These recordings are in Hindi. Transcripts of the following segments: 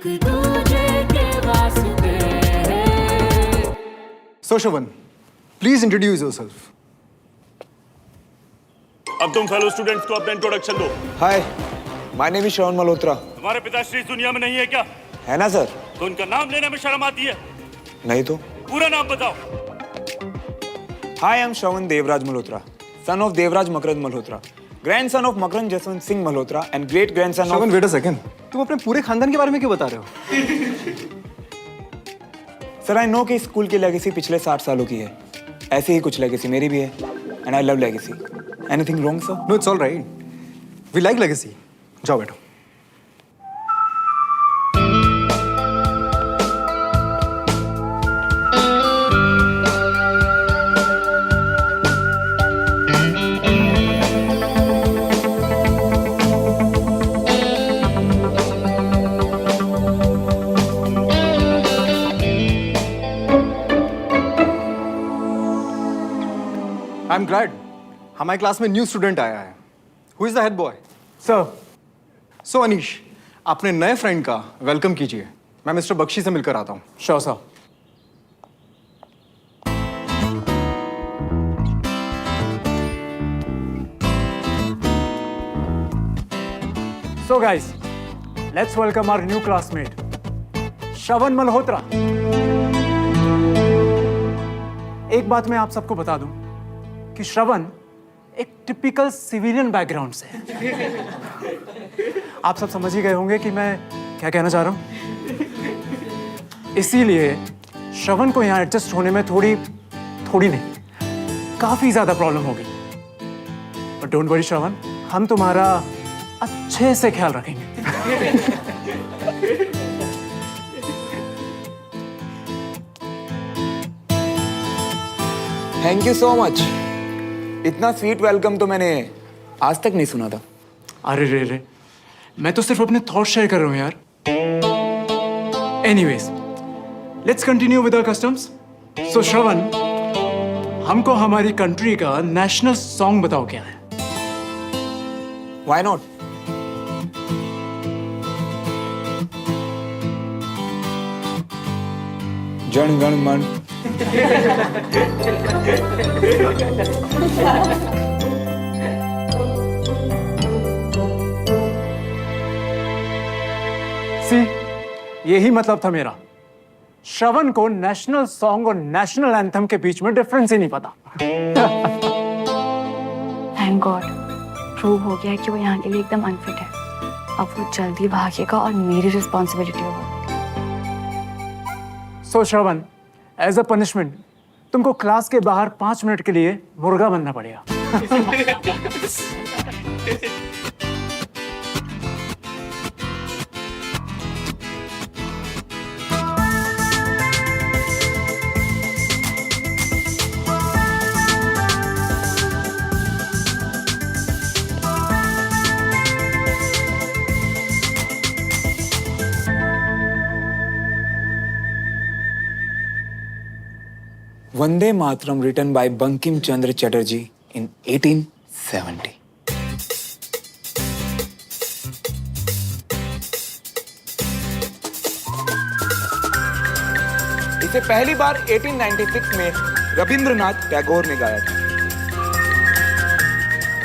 दूजे के वास्ते। So Shravan, please introduce yourself. अब तुम फेलो स्टूडेंट्स को अपना इंट्रोडक्शन दो। हाय, माय नेम इज श्रवण मल्होत्रा। तुम्हारे पिताश्री इस दुनिया में नहीं है क्या? है ना सर? तो उनका नाम लेने में शर्म आती है? नहीं तो। पूरा नाम बताओ। Hi, I am Shravan Devraj Malhotra, son of Devraj Makarand Malhotra, grandson of Makarand Jaswant Singh Malhotra and great grandson Shravan, of. wait a second. तुम अपने पूरे खानदान के बारे में क्यों बता रहे हो? सर, आई नो कि स्कूल की लेगेसी पिछले 60 सालों की है। ऐसी ही कुछ लेगेसी मेरी भी है and I love legacy. Anything wrong sir? No, it's all right. We like legacy. जाओ बैठो। I'm glad. हमारे क्लास में न्यू स्टूडेंट आया है। Who is the head boy? Sir, So Anish, अपने नए फ्रेंड का वेलकम कीजिए। मैं मिस्टर बख्शी से मिलकर आता हूँ। Sure sir. So guys, let's welcome our new classmate, श्रवण मल्होत्रा। एक बात मैं आप सबको बता दूं कि श्रवण एक टिपिकल सिविलियन बैकग्राउंड से है। आप सब समझ ही गए होंगे कि मैं क्या कहना चाह रहा हूं। इसीलिए श्रवण को यहाँ एडजस्ट होने में थोड़ी नहीं, काफी ज्यादा प्रॉब्लम होगी। बट डोंट वरी श्रवण, हम तुम्हारा अच्छे से ख्याल रखेंगे। Thank you so much. इतना स्वीट वेलकम तो मैंने आज तक नहीं सुना था। अरे रे, मैं तो सिर्फ अपने थॉट शेयर कर रहा हूं यार। Anyways, let's continue with our customs. So Shravan, हमको हमारी कंट्री का नेशनल सॉन्ग बताओ क्या है। Why not? जन गण मन। सी, यही मतलब था मेरा। श्रवण को नेशनल सॉन्ग और नेशनल एंथम के बीच में डिफरेंस ही नहीं पता। थैंक गॉड, प्रूव हो गया कि वो यहाँ के लिए एकदम अनफिट है। अब वो जल्दी भागेगा और मेरी रिस्पॉन्सिबिलिटी होगा। सो श्रवण, एज अ पनिशमेंट तुमको क्लास के बाहर 5 मिनट के लिए मुर्गा बनना पड़ेगा। Vande Mataram written by Bankim Chandra Chatterjee in 1870. इसे पहली बार 1896 में रविंद्रनाथ टैगोर ने गाया था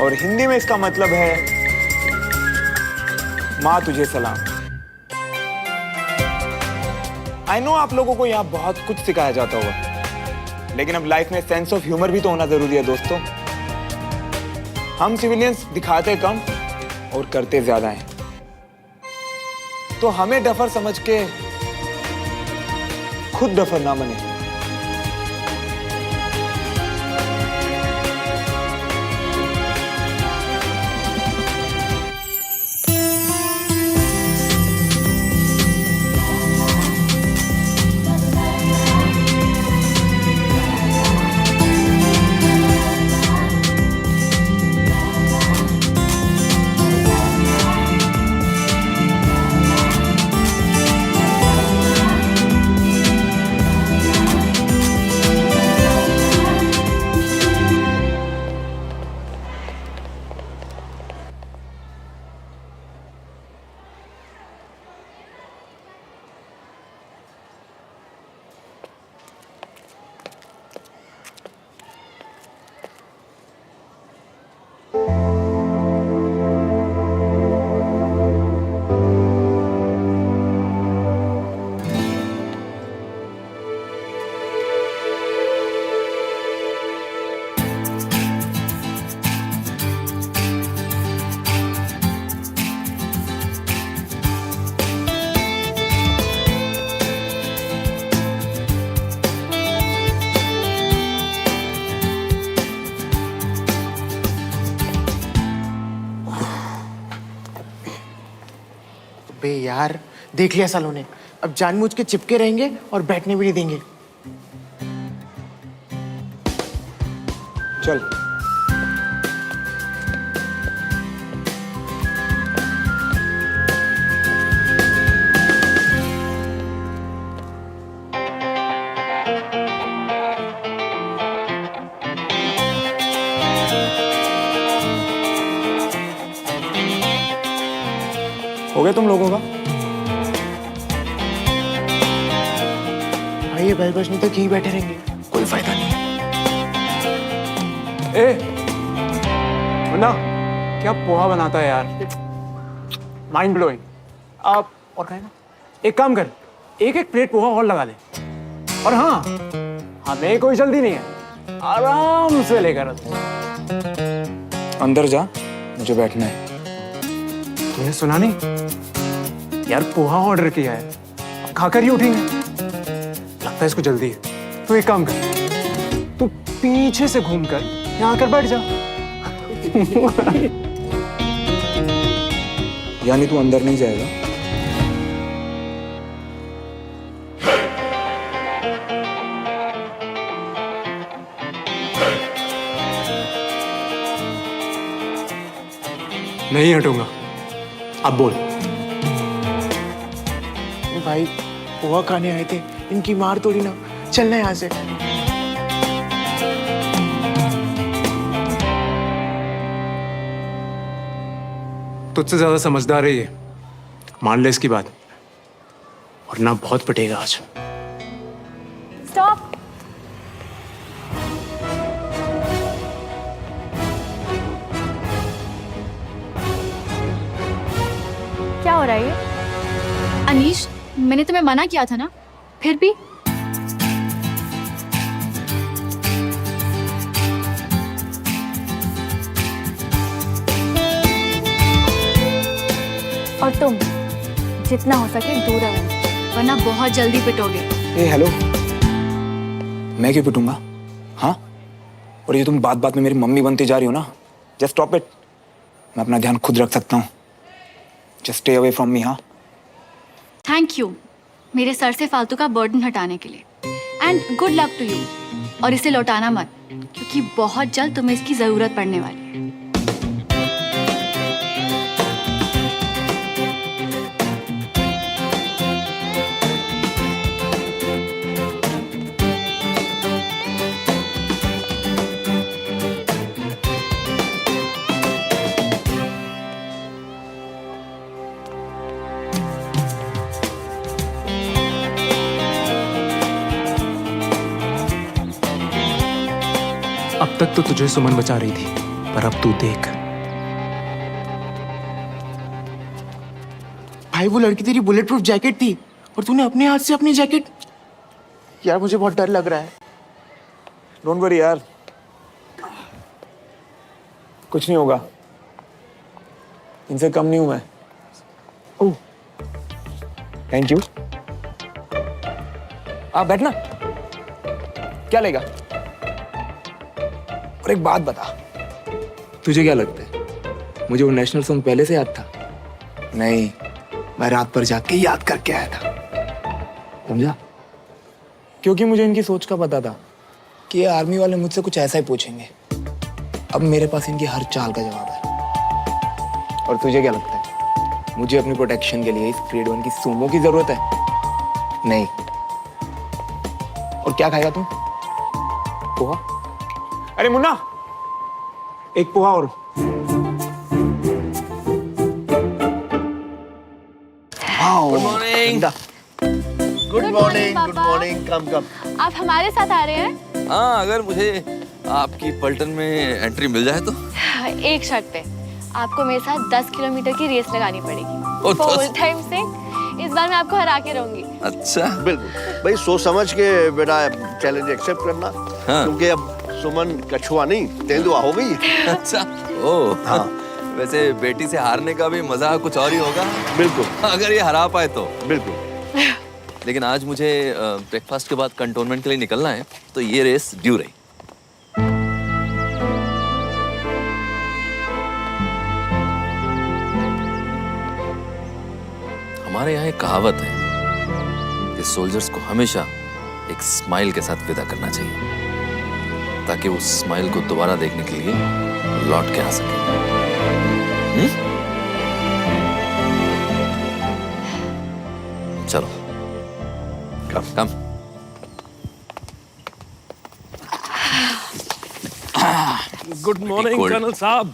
और हिंदी में इसका मतलब है माँ तुझे सलाम। आई नो आप लोगों को यहाँ बहुत कुछ सिखाया जाता होगा, लेकिन अब लाइफ में सेंस ऑफ ह्यूमर भी तो होना जरूरी है दोस्तों। हम सिविलियंस दिखाते कम और करते ज्यादा हैं, तो हमें डफर समझ के खुद डफर ना बने। यार देख लिया सालों ने, अब जानबूझ के चिपके रहेंगे और बैठने भी नहीं देंगे। चल। हो गया तुम लोगों का? भाई ये बेल बजने तक यही बैठे रहेंगे, कोई फायदा नहीं है। ए मुन्ना, क्या पोहा बनाता है यार, माइंड ब्लोइंग। आप और खाएगा, एक काम कर, एक प्लेट पोहा और लगा ले। और हाँ, हमें कोई जल्दी नहीं है, आराम से लेकर। अंदर जा, मुझे बैठना है। तूने सुना नहीं यार, पोहा ऑर्डर किया है, अब खाकर ही उठेंगे। लगता है इसको जल्दी है। तू एक काम कर, तू पीछे से घूमकर यहाँ आकर बैठ जा। यानी तू अंदर नहीं जाएगा? नहीं हटूंगा, अब बोल। भाई पोहा खाने आए थे, इनकी मार तोड़ी ना, चलना यहाँ से। तुझसे ज्यादा समझदार है ये, मान ले इसकी बात, वरना बहुत पिटेगा आज। स्टॉप। क्या हो रहा है ये? अनीश, मैंने तुम्हें मना किया था ना, फिर भी। और तुम जितना हो सके दूर रहो, वरना बहुत जल्दी पिटोगे। ए हेलो, मैं क्यों पिटूंगा? हाँ? और ये तुम बात बात में मेरी मम्मी बनती जा रही हो ना, जस्ट स्टॉप इट। मैं अपना ध्यान खुद रख सकता हूँ, just stay away from me. हाँ, थैंक यू मेरे सर से फालतू का बर्डन हटाने के लिए, and good luck to you. और इसे लौटाना मत, क्योंकि बहुत जल्द तुम्हें इसकी जरूरत पड़ने वाली है। अब तक तो तुझे सुमन बचा रही थी, पर अब तू देख। भाई वो लड़की तेरी बुलेट प्रूफ जैकेट थी और तूने अपने हाथ से अपनी जैकेट। यार मुझे बहुत डर लग रहा है। डोंट वरी यार, कुछ नहीं होगा, इनसे कम नहीं हूं मैं। ओह, थैंक यू। आप बैठना, क्या लेगा? और एक बात बता, तुझे क्या लगता है मुझे वो नेशनल सॉन्ग पहले से याद था? नहीं, मैं रात पर जाके याद करके आया था, समझा? क्योंकि मुझे इनकी सोच का पता था कि ये आर्मी वाले मुझसे कुछ ऐसा ही पूछेंगे। अब मेरे पास इनकी हर चाल का जवाब है। और तुझे क्या लगता है मुझे अपनी प्रोटेक्शन के लिए इस ग्रेड 1 की सूमो की जरूरत है? नहीं। और क्या खाएगा तुम? पोहा? अरे मुन्ना, एक पोहा और। Good morning. Good morning, good morning. Come come. आप हमारे साथ आ रहे हैं? हाँ, अगर मुझे आपकी पलटन में एंट्री मिल जाए तो। एक शर्त पे, आपको मेरे साथ 10 किलोमीटर की रेस लगानी पड़ेगी। फुल टाइम से इस बार मैं आपको हरा के रहूंगी। अच्छा, बिल्कुल भाई, सोच समझ के बेटा चैलेंज एक्सेप्ट करना। हाँ। क्योंकि अब सुमन कछुआ नहीं तेंदुआ हो गई। अच्छा, ओ हाँ। वैसे बेटी से हारने का भी मजा कुछ और ही होगा। बिल्कुल, अगर ये हरा पाए तो। बिल्कुल। लेकिन आज मुझे ब्रेकफास्ट के बाद कंटोनमेंट के लिए निकलना है, तो ये रेस ड्यू रही। हमारे यहाँ एक कहावत है कि सोल्जर्स को हमेशा एक स्माइल के साथ विदा करना चाहिए ताकि उस स्माइल को दोबारा देखने के लिए लौट के आ सके। चलो come come. Good morning Cold. Colonel साहब।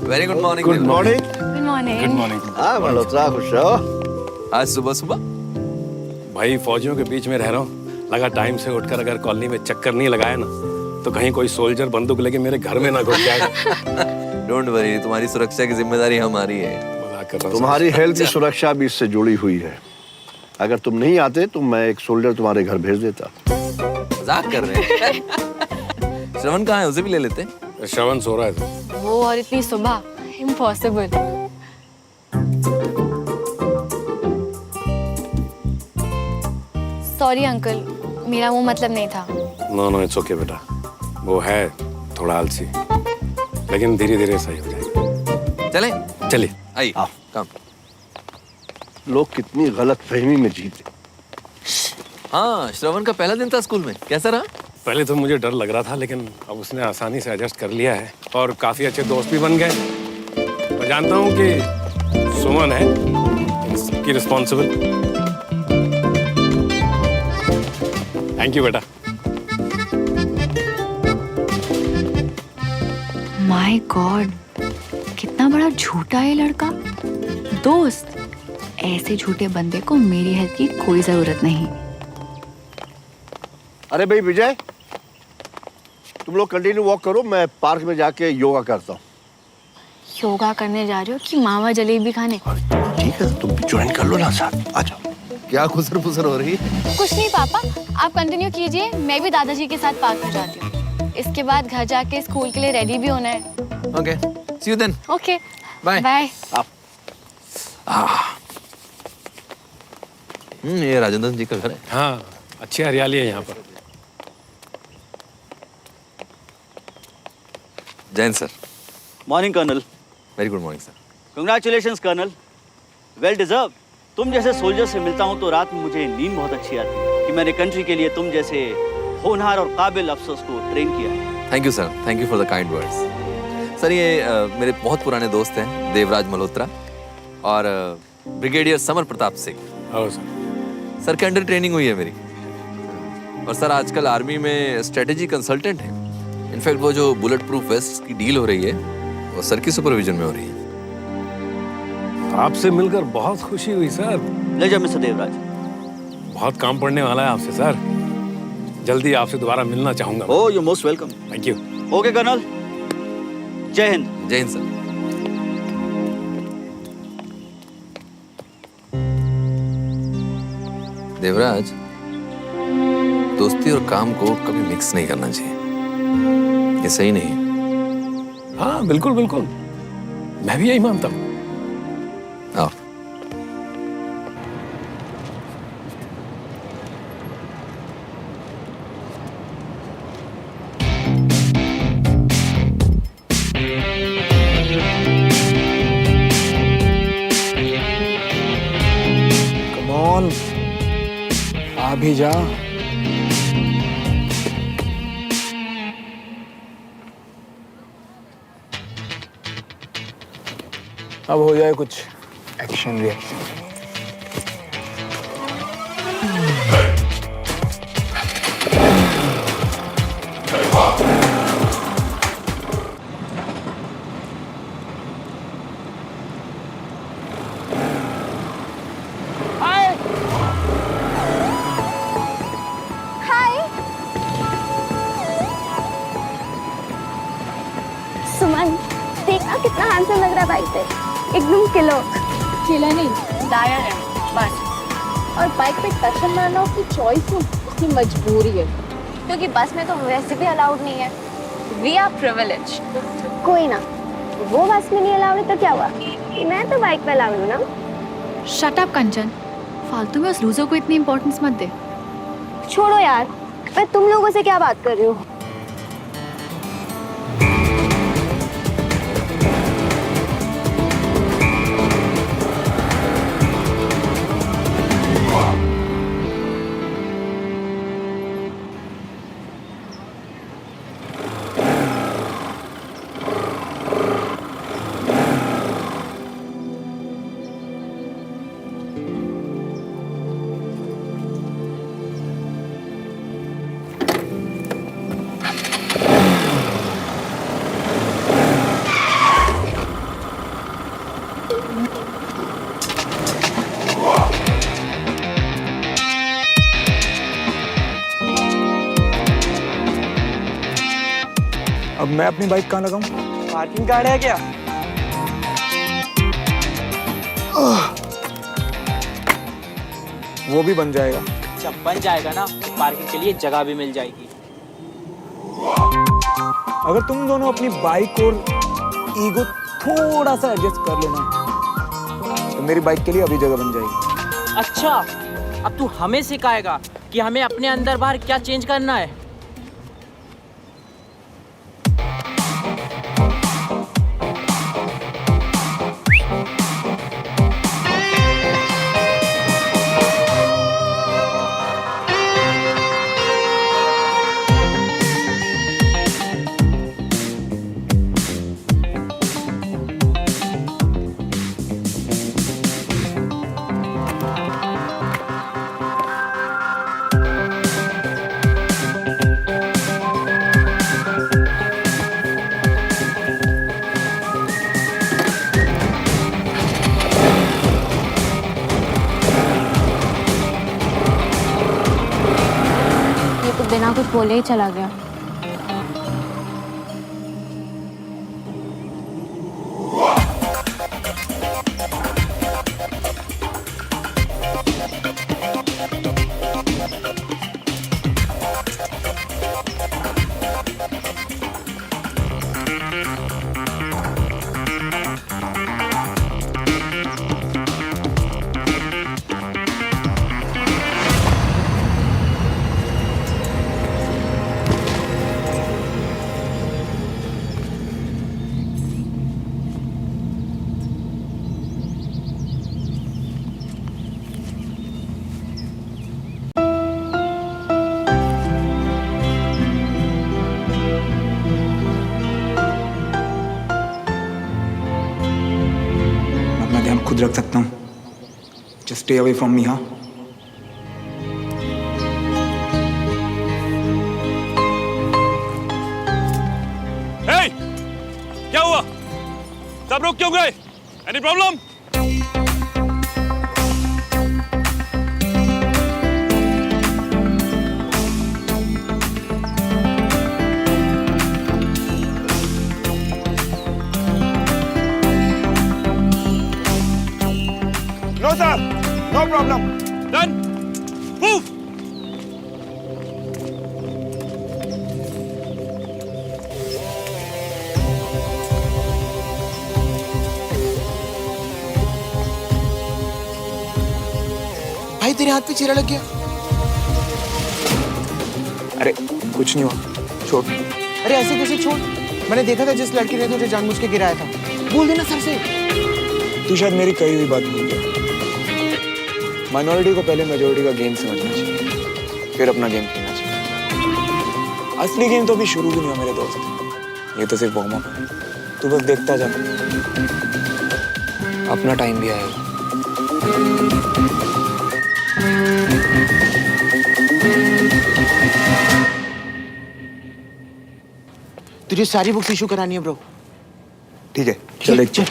Very good morning. Good morning. Good morning. हाँ मल्होत्रा, खुश रहो। आज सुबह सुबह भाई फौजियों के बीच में रह रहा हूँ, लगा टाइम से उठकर अगर कॉलोनी में चक्कर नहीं लगाया ना तो कहीं कोई सोल्जर बंदूक लेके मेरे घर में ना घुस जाए। डोंट वरी, तुम्हारी सुरक्षा की जिम्मेदारी हमारी है। मजाक कर रहा हूँ। तुम्हारी हेल्थ की सुरक्षा भी इससे जुड़ी हुई है। अगर तुम नहीं आते तो मैं एक सोल्जर तुम्हारे घर भेज देता। मजाक कर रहे हैं। श्रवण कहाँ है, उसे भी ले लेते हैं। श्रवण सो रहा है। वो और इतनी सुबह, इम्पॉसिबल। सॉरी अंकल, मेरा वो मतलब नहीं था। नो नो इट्स ओके बेटा, वो है थोड़ा आलसी लेकिन धीरे धीरे सही हो जाएगा। चले चलिए आई आओ। कम। लोग कितनी गलत फहमी में जीते। हाँ, श्रवण का पहला दिन था स्कूल में, कैसा रहा? पहले तो मुझे डर लग रहा था लेकिन अब उसने आसानी से एडजस्ट कर लिया है और काफी अच्छे दोस्त भी बन गए। मैं जानता हूँ कि सुमन है इसकी रिस्पॉन्सिबल। थैंक यू बेटा। माय गॉड, कितना बड़ा झूठा है लड़का। दोस्त, ऐसे झूठे बंदे को मेरी हेल्प की कोई जरूरत नहीं। अरे भाई विजय, तुम लोग कंटिन्यू वॉक करो, मैं पार्क में जाके योगा करता हूँ। योगा करने जा रहे हो कि मावा जलेबी खाने? ठीक है, तुम भी ज्वाइन कर लो ना साथ। आ जाओ। क्या खुसर फुसर हो रही है? कुछ नहीं पापा, आप कंटिन्यू कीजिए, मैं भी दादाजी के साथ पार्क में जाती हूँ। इसके बाद घर जाके स्कूल के लिए रेडी भी होना है। Okay, see you then. Okay, bye. Bye. ये राजेंद्र जी का घर है। हाँ, अच्छी हरियाली है यहाँ पर। Jain sir. Morning colonel. Very good morning sir. Congratulations colonel, well deserve. तुम जैसे सोल्जर से मिलता हूँ तो रात में मुझे नींद बहुत अच्छी आती है कि मैंने कंट्री के लिए तुम जैसे होनहार और काबिल अफसर्स को ट्रेन किया है। Thank you sir, thank you for the kind words. Sir ये मेरे बहुत पुराने दोस्त हैं, देवराज मल्होत्रा और ब्रिगेडियर समर प्रताप सिंह। आओ सर। सर के अंडर ट्रेनिंग हुई है मेरी और सर आजकल आर्मी में स्ट्रेटेजी कंसल्टेंट हैं। इनफैक्ट वो जो बुलेट प्रूफ वेस्ट की डील हो रही है वो सर की सुपरविजन में हो रही है। आपसे मिलकर बहुत खुशी हुई सर। ले जाओ मिस्टर देवराज। बहुत काम पड़ने वाला है आपसे सर, जल्दी आपसे दोबारा मिलना चाहूंगा। Oh, you most welcome. Thank you. Okay colonel, Jai Hind. जय हिंद सर। देवराज, दोस्ती और काम को कभी मिक्स नहीं करना चाहिए, ये सही नहीं है। हाँ बिल्कुल बिल्कुल, मैं भी यही मानता हूँ। आओ। कम ऑन, आ भी जा। अब हो जाए कुछ एक्शन रिएक्शन। सुमन, देखना कितना हैंडसम लग रहा है बाइक पे, एकदम किलो। चिला नहीं, डायर है बस। और बाइक पे टक्कर मारना उसकी चॉइस नहीं, उसकी मजबूरी है, क्योंकि बस में तो वैसे भी अलाउड नहीं है। We are privilege. कोई ना, वो बस में नहीं अलाउड है तो क्या हुआ, मैं तो बाइक पे अलाउड हूँ ना। शट अप कंचन, फालतू में उस लूजर को इतनी इंपॉर्टेंस मत दे। छोड़ो यार, मैं तुम लोगों से क्या बात कर रही हूँ। अब मैं अपनी बाइक कहाँ लगाऊं? पार्किंग कार्ड है क्या? वो भी बन जाएगा। जब बन जाएगा ना तो पार्किंग के लिए जगह भी मिल जाएगी। अगर तुम दोनों अपनी बाइक और ईगो थोड़ा सा एडजस्ट कर लेना तो मेरी बाइक के लिए अभी जगह बन जाएगी। अच्छा, अब तू हमें सिखाएगा कि हमें अपने अंदर बाहर क्या चेंज करना है। बिना कुछ बोले ही चला गया। खुद रख सकता हूँ। Just stay away from me. हाँ, क्या हुआ? सब रुक क्यों गए? Any problem? No sir, no problem. Done, move. भाई तेरे हाथ पे चीरा लग गया। अरे कुछ नहीं हुआ, छोड़। अरे ऐसे कैसे छोड़? मैंने देखा था जिस लड़की ने तुझे जानबूझ के गिराया था। बोल देना सर से। तू शायद मेरी कही हुई बात भूल गया। माइनॉरिटी को पहले मेजॉरिटी का गेम समझना चाहिए, फिर अपना गेम खेलना चाहिए। असली गेम तो अभी शुरू भी नहीं हुआ मेरे दोस्त। ये तो सिर्फ वार्म अप है। तू बस देखता जा, अपना टाइम भी आएगा। तुझे सारी बुक्स इशू करानी है ब्रो। ठीक है, चल एक चल।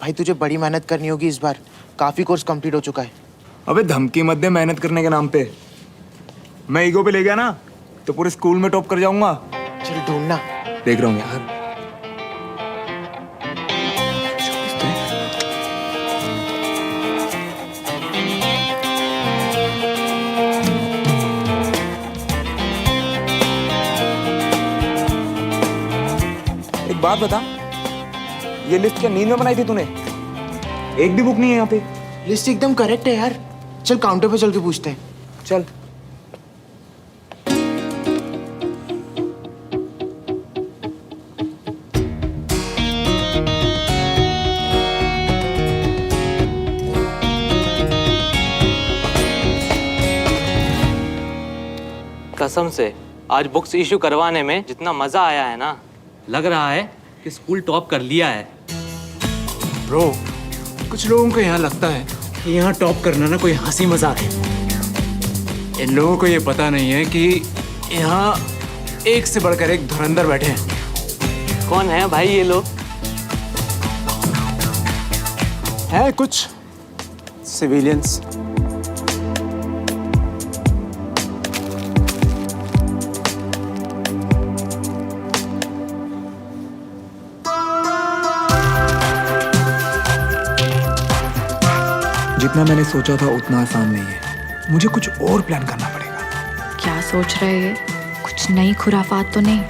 भाई तुझे बड़ी मेहनत करनी होगी इस बार। काफी कोर्स कंप्लीट हो चुका है। अबे धमकी मत दे मेहनत करने के नाम पे। मैं ईगो पे ले गया ना तो पूरे स्कूल में टॉप कर जाऊंगा। चल ढूंढना। देख रहा हूँ यार। एक बात बता, ये लिस्ट क्या नींद में बनाई थी तूने? एक भी बुक नहीं है यहाँ पे। लिस्ट एकदम करेक्ट है यार। चल काउंटर पे चल के पूछते हैं। चल। कसम से आज बुक्स इशू करवाने में जितना मजा आया है ना, लग रहा है कि स्कूल टॉप कर लिया है। ब्रो, कुछ लोगों को यहाँ लगता है कि यहाँ टॉप करना ना कोई हंसी मजाक है। इन लोगों को ये पता नहीं है कि यहाँ एक से बढ़कर एक धुरंधर बैठे हैं। कौन है भाई ये लोग? है कुछ सिविलियंस। जितना मैंने सोचा था उतना आसान नहीं है। मुझे कुछ और प्लान करना पड़ेगा। क्या सोच रहे हैं? कुछ नई खुराफात तो नहीं?